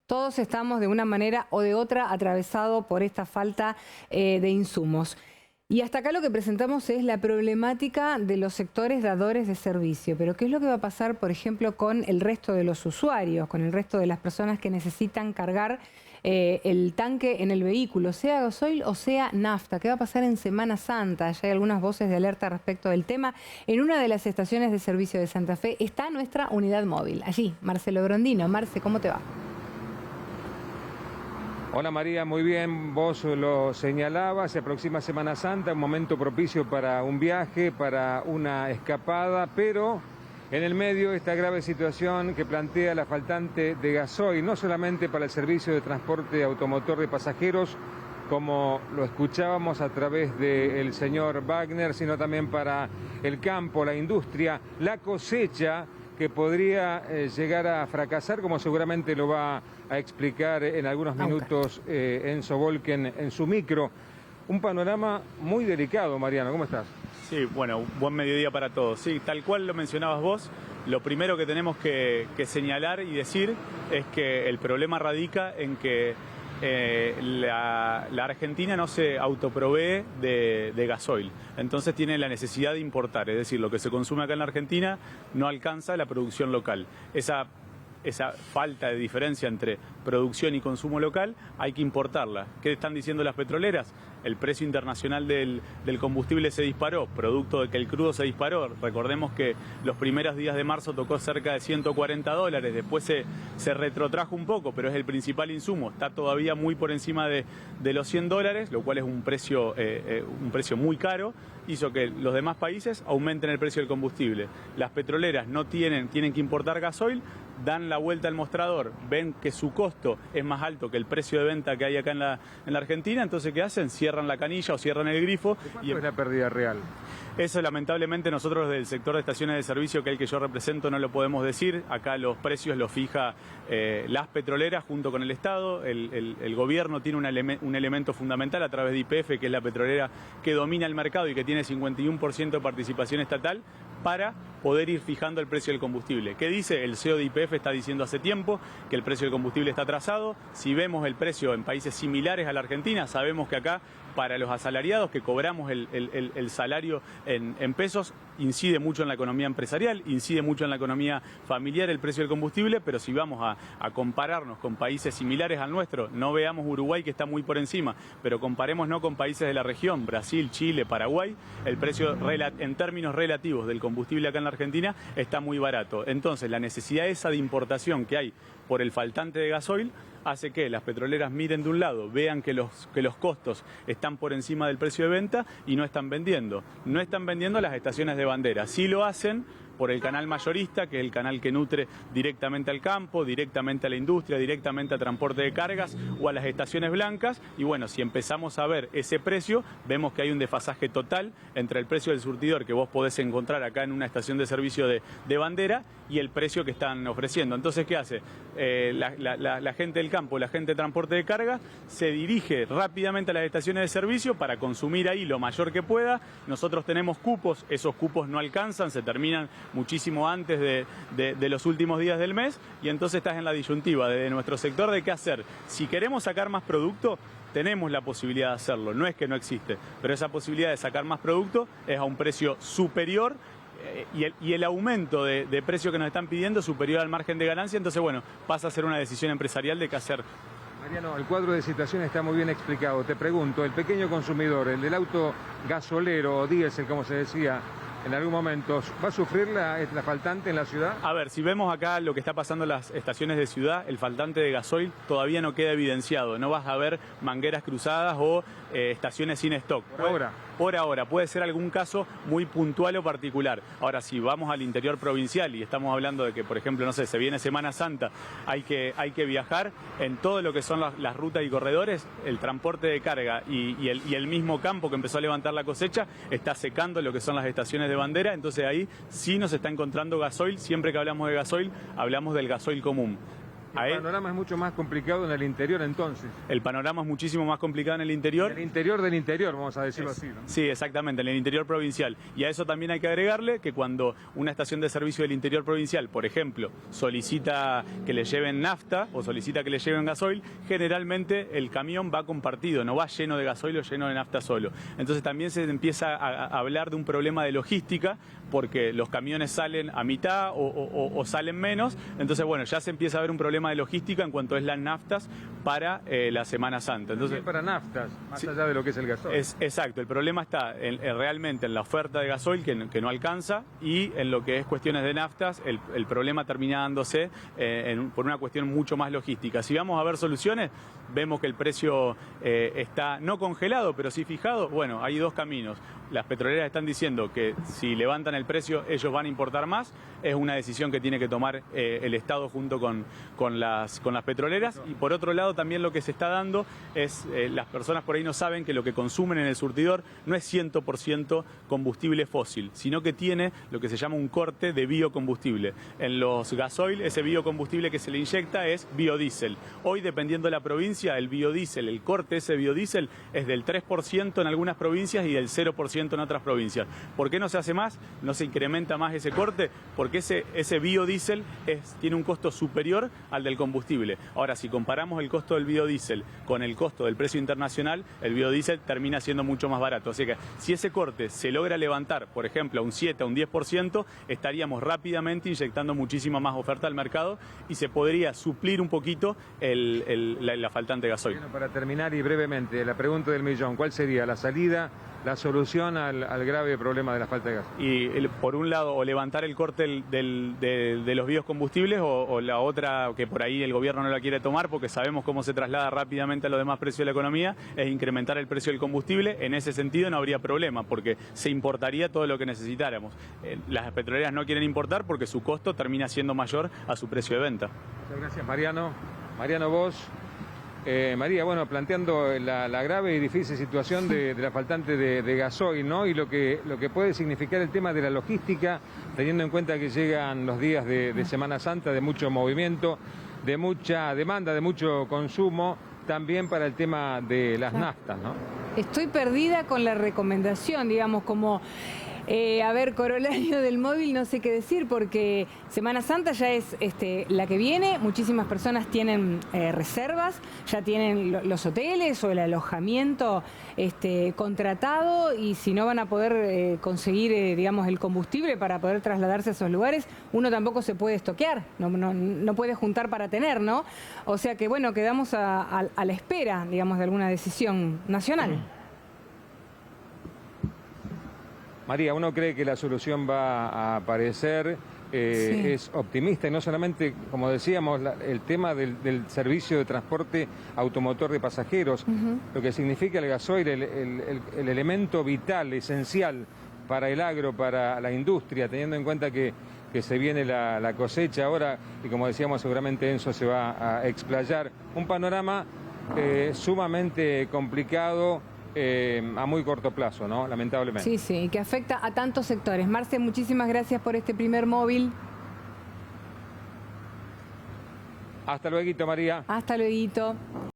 Todos estamos de una manera o de otra atravesados por esta falta de insumos. Y hasta acá lo que presentamos es la problemática de los sectores dadores de servicio. Pero ¿qué es lo que va a pasar, por ejemplo, con el resto de los usuarios, con el resto de las personas que necesitan cargar el tanque en el vehículo, sea gasoil o sea nafta? ¿Qué va a pasar en Semana Santa? Ya hay algunas voces de alerta respecto del tema. En una de las estaciones de servicio de Santa Fe está nuestra unidad móvil. Allí, Marcelo Grondino. Marce, ¿cómo te va? Hola María, muy bien, vos lo señalabas, se aproxima Semana Santa, un momento propicio para un viaje, para una escapada, pero en el medio esta grave situación que plantea la faltante de gasoil, no solamente para el servicio de transporte automotor de pasajeros, como lo escuchábamos a través del señor Wagner, sino también para el campo, la industria, la cosecha, que podría llegar a fracasar, como seguramente lo va a explicar en algunos minutos Enzo Volken en su micro. Un panorama muy delicado, Mariano, ¿cómo estás? Sí, bueno, buen mediodía para todos. Sí, tal cual lo mencionabas vos, lo primero que tenemos que señalar y decir es que el problema radica en que la Argentina no se autoprovee de gasoil, entonces tiene la necesidad de importar, es decir, lo que se consume acá en la Argentina no alcanza la producción local. Esa falta de diferencia entre producción y consumo local hay que importarla. ¿Qué están diciendo las petroleras? El precio internacional del combustible se disparó, producto de que el crudo se disparó. Recordemos que los primeros días de marzo tocó cerca de $140, después se retrotrajo un poco, pero es el principal insumo. Está todavía muy por encima de los $100, lo cual es un precio muy caro. Hizo que los demás países aumenten el precio del combustible. Las petroleras no tienen que importar gasoil, dan la vuelta al mostrador, ven que su costo es más alto que el precio de venta que hay acá en la Argentina, entonces ¿qué hacen? Cierran la canilla o cierran el grifo. ¿Cuánto es la pérdida real? Eso lamentablemente nosotros del sector de estaciones de servicio, que es el que yo represento, no lo podemos decir. Acá los precios los fija las petroleras junto con el Estado. El gobierno tiene un elemento fundamental a través de YPF, que es la petrolera que domina el mercado y que tiene 51% de participación estatal, para poder ir fijando el precio del combustible. ¿Qué dice? El CEO de YPF está diciendo hace tiempo que el precio del combustible está atrasado. Si vemos el precio en países similares a la Argentina, sabemos que acá, para los asalariados que cobramos el salario en pesos, incide mucho en la economía empresarial, incide mucho en la economía familiar el precio del combustible, pero si vamos a compararnos con países similares al nuestro, no veamos Uruguay, que está muy por encima, pero comparemos no con países de la región, Brasil, Chile, Paraguay, el precio en términos relativos del combustible acá en la Argentina está muy barato. Entonces la necesidad esa de importación que hay por el faltante de gasoil hace que las petroleras miren de un lado, vean que los costos están por encima del precio de venta y no están vendiendo. No están vendiendo a las estaciones de bandera. Sí lo hacen por el canal mayorista, que es el canal que nutre directamente al campo, directamente a la industria, directamente a transporte de cargas o a las estaciones blancas. Y bueno, si empezamos a ver ese precio, vemos que hay un desfasaje total entre el precio del surtidor que vos podés encontrar acá en una estación de servicio de bandera y el precio que están ofreciendo. Entonces, ¿qué hace? La gente del campo, la gente de transporte de carga, se dirige rápidamente a las estaciones de servicio para consumir ahí lo mayor que pueda. Nosotros tenemos cupos, esos cupos no alcanzan, se terminan muchísimo antes de los últimos días del mes, y entonces estás en la disyuntiva de nuestro sector de qué hacer. Si queremos sacar más producto, tenemos la posibilidad de hacerlo, no es que no existe, pero esa posibilidad de sacar más producto es a un precio superior, y el aumento de precio que nos están pidiendo superior al margen de ganancia. Entonces, bueno, pasa a ser una decisión empresarial de qué hacer. Mariano, el cuadro de situación está muy bien explicado. Te pregunto, el pequeño consumidor, el del auto gasolero o diésel, como se decía en algún momento, ¿va a sufrir la faltante en la ciudad? A ver, si vemos acá lo que está pasando en las estaciones de ciudad, el faltante de gasoil todavía no queda evidenciado. No vas a ver mangueras cruzadas o estaciones sin stock. Por ahora, puede ser algún caso muy puntual o particular. Ahora, si vamos al interior provincial y estamos hablando de que, por ejemplo, no sé, se viene Semana Santa, hay que viajar en todo lo que son las rutas y corredores, el transporte de carga y el mismo campo que empezó a levantar la cosecha está secando lo que son las estaciones de bandera. Entonces ahí sí nos está encontrando gasoil. Siempre que hablamos de gasoil, hablamos del gasoil común. El panorama es mucho más complicado en el interior entonces. El panorama es muchísimo más complicado en el interior. El interior del interior, vamos a decirlo así, ¿no? Sí, exactamente, en el interior provincial. Y a eso también hay que agregarle que cuando una estación de servicio del interior provincial, por ejemplo, solicita que le lleven nafta o solicita que le lleven gasoil, generalmente el camión va compartido, no va lleno de gasoil o lleno de nafta solo. Entonces también se empieza a hablar de un problema de logística, porque los camiones salen a mitad o salen menos. Entonces, bueno, ya se empieza a ver un problema de logística en cuanto es las naftas para la Semana Santa. Entonces, para naftas, más allá de lo que es el gasoil. Exacto, el problema está realmente en la oferta de gasoil que no alcanza, y en lo que es cuestiones de naftas, el problema termina dándose por una cuestión mucho más logística. Si vamos a ver soluciones, vemos que el precio está no congelado, pero sí fijado. Bueno, hay dos caminos. Las petroleras están diciendo que si levantan el precio ellos van a importar más. Es una decisión que tiene que tomar el Estado junto con las petroleras. Y por otro lado también lo que se está dando es, las personas por ahí no saben que lo que consumen en el surtidor no es 100% combustible fósil, sino que tiene lo que se llama un corte de biocombustible. En los gasoil, ese biocombustible que se le inyecta es biodiesel. Hoy, dependiendo de la provincia, el biodiesel, el corte ese biodiesel es del 3% en algunas provincias y del 0% en otras provincias. ¿Por qué no se hace más? ¿No se incrementa más ese corte? Porque ese biodiesel tiene un costo superior al del combustible. Ahora, si comparamos el costo del biodiesel con el costo del precio internacional, el biodiesel termina siendo mucho más barato. Así que si ese corte se logra levantar, por ejemplo, a un 7, a un 10%, estaríamos rápidamente inyectando muchísima más oferta al mercado y se podría suplir un poquito la faltante gasoil. Bueno, para terminar y brevemente, la pregunta del millón, ¿cuál sería la salida, la solución al grave problema de la falta de gas? Y por un lado, o levantar el corte de los biocombustibles, o la otra, que por ahí el gobierno no la quiere tomar porque sabemos cómo se traslada rápidamente a los demás precios de la economía, es incrementar el precio del combustible. En ese sentido no habría problema porque se importaría todo lo que necesitáramos. Las petroleras no quieren importar porque su costo termina siendo mayor a su precio de venta. Muchas gracias, Mariano. Mariano Bosch. María, bueno, planteando la grave y difícil situación de la faltante de gasoil, ¿no? Y lo que puede significar el tema de la logística, teniendo en cuenta que llegan los días de Semana Santa, de mucho movimiento, de mucha demanda, de mucho consumo, también para el tema de las naftas, ¿no? Estoy perdida con la recomendación, digamos, como... a ver, corolario del móvil, no sé qué decir, porque Semana Santa ya es la que viene, muchísimas personas tienen reservas, ya tienen los hoteles o el alojamiento contratado, y si no van a poder conseguir, digamos, el combustible para poder trasladarse a esos lugares, uno tampoco se puede estoquear, no puede juntar para tener, ¿no? O sea que, bueno, quedamos a la espera, digamos, de alguna decisión nacional. María, uno cree que la solución va a aparecer, sí. Es optimista, y no solamente, como decíamos, el tema del servicio de transporte automotor de pasajeros, lo que significa el gasoil, el elemento vital, esencial para el agro, para la industria, teniendo en cuenta que se viene la cosecha ahora, y como decíamos, seguramente Enzo se va a explayar. Un panorama sumamente complicado, a muy corto plazo, ¿no? Lamentablemente. Sí, sí, que afecta a tantos sectores. Marce, muchísimas gracias por este primer móvil. Hasta luego, María. Hasta luego.